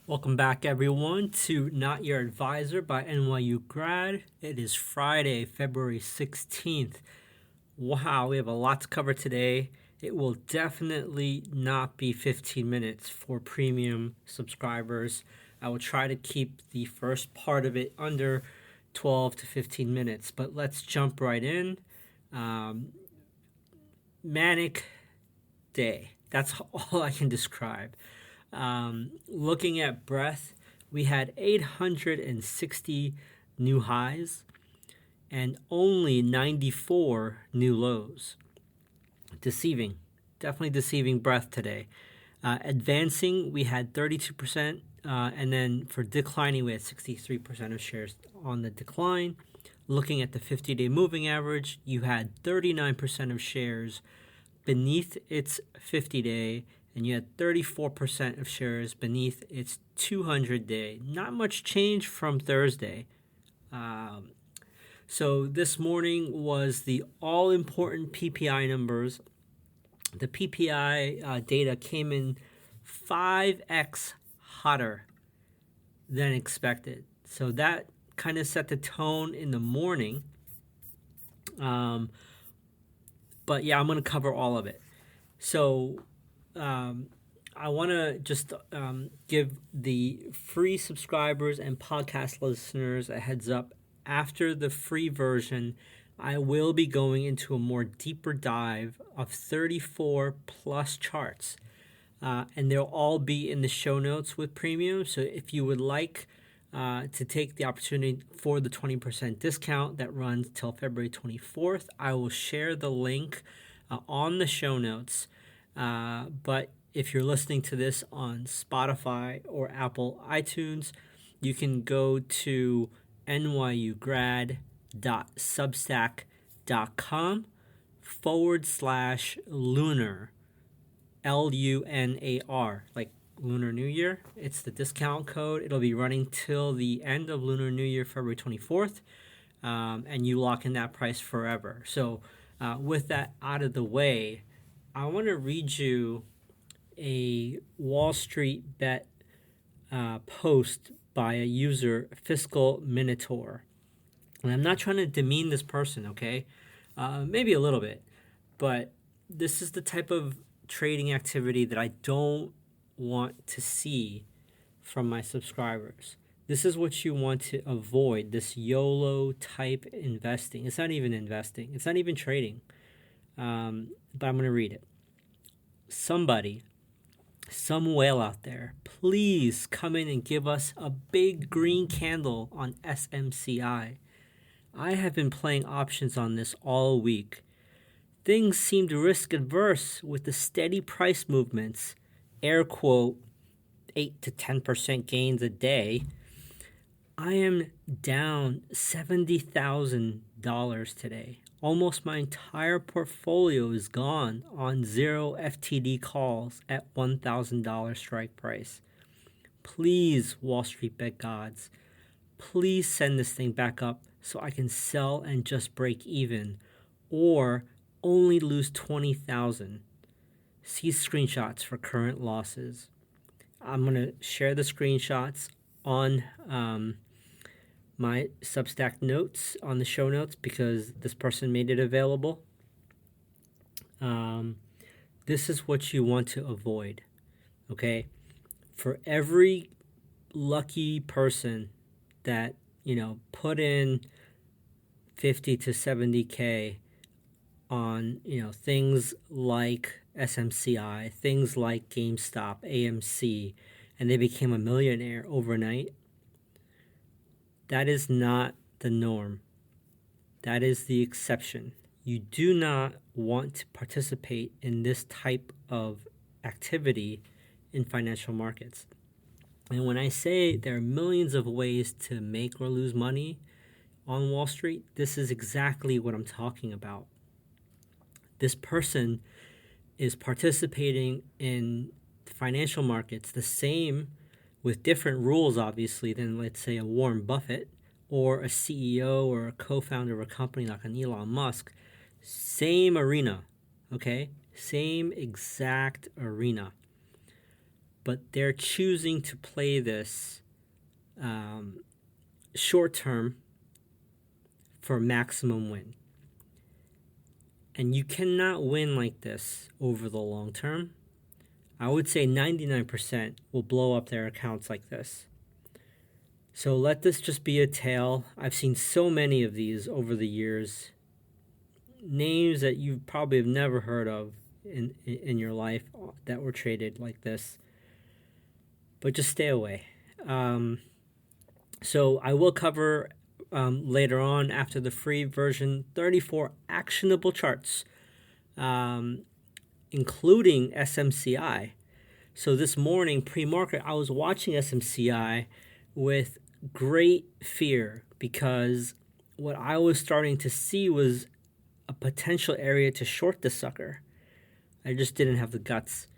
Welcome back, everyone, to Not Your Advisor by NYU Grad. It is Friday, February 16th. Wow, we have a lot to cover today. It will definitely not be 15 minutes for premium subscribers. I will try to keep the first part of it under 12 to 15 minutes, but let's jump right in. Manic day. That's all I can describe. Looking at breadth, we had 860 new highs and only 94 new lows. Deceiving, definitely deceiving breadth today. Advancing, we had 32%, and then for declining, we had 63% of shares on the decline. Looking at the 50-day moving average, you had 39% of shares beneath its 50-day, and you had 34% of shares beneath its 200-day. Not much change from Thursday. So this morning was the all-important PPI numbers. The PPI data came in 5x hotter than expected. So that kind of set the tone in the morning. But yeah, I'm going to cover all of it. So I want to just give the free subscribers and podcast listeners a heads up. After the free version, I will be going into a more deeper dive of 34 plus charts. And they'll all be in the show notes with premium. So if you would like to take the opportunity for the 20% discount that runs till February 24th, I will share the link on the show notes. But if you're listening to this on Spotify or Apple iTunes, you can go to nyugrad.substack.com/lunar, LUNAR, like Lunar New Year. It's the discount code. It'll be running till the end of Lunar New Year, February 24th, and you lock in that price forever. So with that out of the way, I want to read you a Wall Street Bet post by a user, Fiscal Minotaur. And I'm not trying to demean this person, okay? Maybe a little bit. But this is the type of trading activity that I don't want to see from my subscribers. This is what you want to avoid, this YOLO type investing. It's not even investing. It's not even trading. But I'm going to read it. Somebody, some whale out there, please come in and give us a big green candle on SMCI. I have been playing options on this all week. Things seemed risk adverse with the steady price movements, air quote, 8 to 10% gains a day. I am down $70,000 today. Almost my entire portfolio is gone on 0 FTD calls at $1,000 strike price. Please, Wall Street Bet gods, please send this thing back up so I can sell and just break even, or only lose $20,000. See screenshots for current losses. I'm going to share the screenshots on my Substack notes, on the show notes, because this person made it available. This is what you want to avoid, okay? For every lucky person that, put in 50 to 70K on, things like SMCI, things like GameStop, AMC, and they became a millionaire overnight, that is not the norm. That is the exception. You do not want to participate in this type of activity in financial markets. And when I say there are millions of ways to make or lose money on Wall Street, this is exactly what I'm talking about. This person is participating in financial markets the same, with different rules, obviously, than, let's say, a Warren Buffett or a CEO or a co-founder of a company like an Elon Musk. Same arena, okay? Same exact arena. but they're choosing to play this short term for maximum win. And you cannot win like this over the long term. I would say 99% will blow up their accounts like this. So let this just be a tale. I've seen so many of these over the years. Names that you probably have never heard of in your life that were traded like this. But just stay away. So I will cover later on, after the free version, 34 actionable charts, including SMCI. So this morning, pre-market, I was watching SMCI with great fear because what I was starting to see was a potential area to short the sucker. I just didn't have the guts.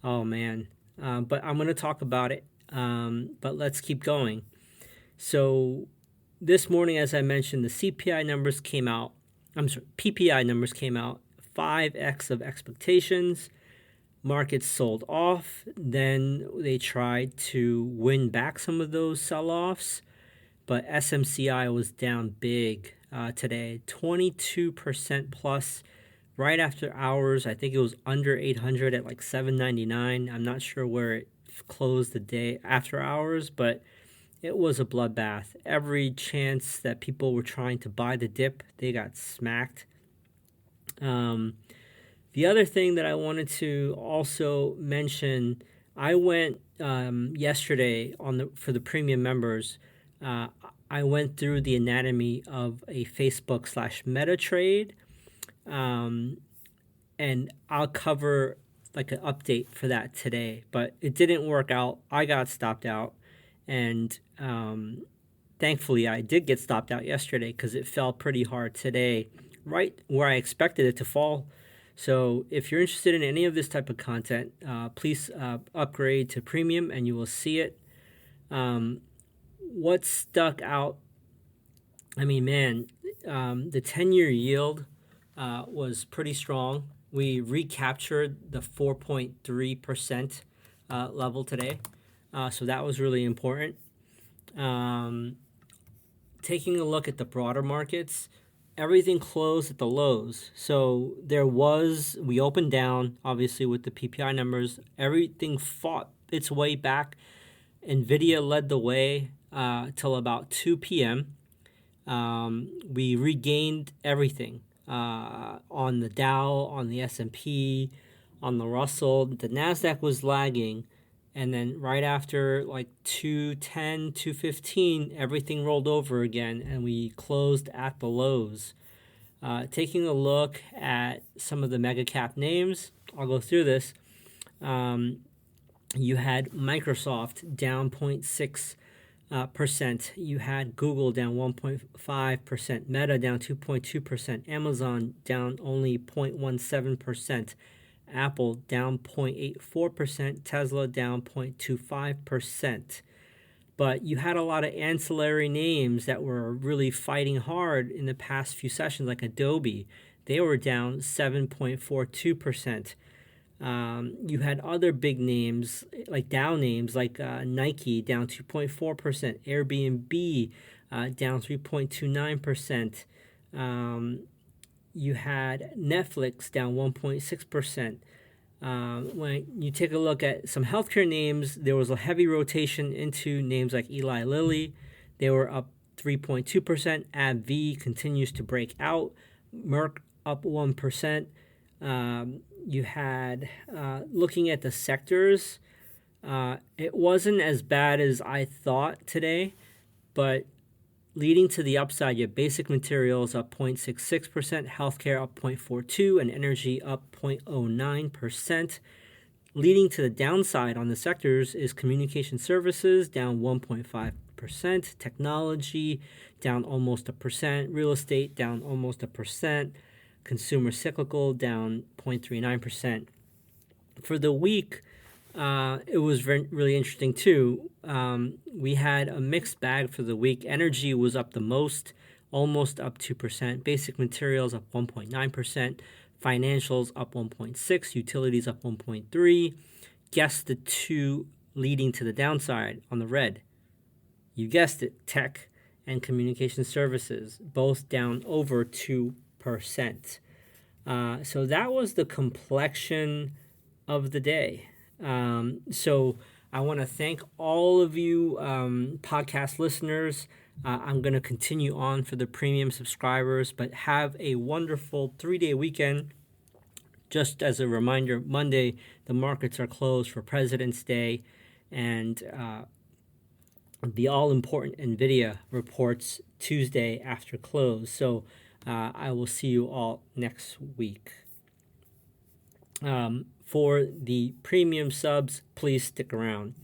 Oh, man. But I'm going to talk about it. But let's keep going. So this morning, as I mentioned, the CPI numbers came out. PPI numbers came out. 5x of expectations. Markets sold off. Then they tried to win back some of those sell-offs. But SMCI was down big today. 22% plus. Right after hours, I think it was under 800 at like 799. I'm not sure where it closed the day after hours, but it was a bloodbath. Every chance that people were trying to buy the dip, they got smacked. The other thing that I wanted to also mention, I went yesterday for the premium members. I went through the anatomy of a Facebook/Meta trade, and I'll cover like an update for that today. But it didn't work out. I got stopped out, and thankfully I did get stopped out yesterday because it fell pretty hard today, right where I expected it to fall. So if you're interested in any of this type of content, please upgrade to premium and you will see it. What stuck out, I mean, man, the 10-year yield was pretty strong. We recaptured the 4.3% level today. So that was really important. Taking a look at the broader markets, everything closed at the lows. So we opened down, obviously, with the PPI numbers. Everything fought its way back. NVIDIA led the way till about 2 p.m. We regained everything on the Dow, on the S&P, on the Russell. The NASDAQ was lagging. And then right after like 210, 215, everything rolled over again, and we closed at the lows. Taking a look at some of the mega cap names, I'll go through this. You had Microsoft down 0.6%. You had Google down 1.5%. Meta down 2.2%. Amazon down only 0.17%. Apple down 0.84%, Tesla down 0.25%. But you had a lot of ancillary names that were really fighting hard in the past few sessions, like Adobe. They were down 7.42%. You had other big names, like Dow names, like Nike down 2.4%, Airbnb down 3.29%. You had Netflix down 1.6%. When you take a look at some healthcare names, there was a heavy rotation into names like Eli Lilly. They were up 3.2%. AbbVie continues to break out. Merck up 1%. You had, looking at the sectors, it wasn't as bad as I thought today, but leading to the upside, you have basic materials up 0.66%, healthcare up 0.42%, and energy up 0.09%. Leading to the downside on the sectors is communication services down 1.5%, technology down almost 1%, real estate down almost 1%, consumer cyclical down 0.39%. For the week, it was really interesting too. We had a mixed bag for the week. Energy was up the most, almost up 2%. Basic materials up 1.9%. Financials up 1.6%. Utilities up 1.3%. guess the two leading to the downside on the red. You guessed it, tech and communication services, both down over 2%. So that was the complexion of the day. So I want to thank all of you podcast listeners. I'm going to continue on for the premium subscribers, but have a wonderful 3-day weekend. Just as a reminder, Monday, the markets are closed for President's Day, and the all-important NVIDIA reports Tuesday after close. So I will see you all next week. For the premium subs, please stick around.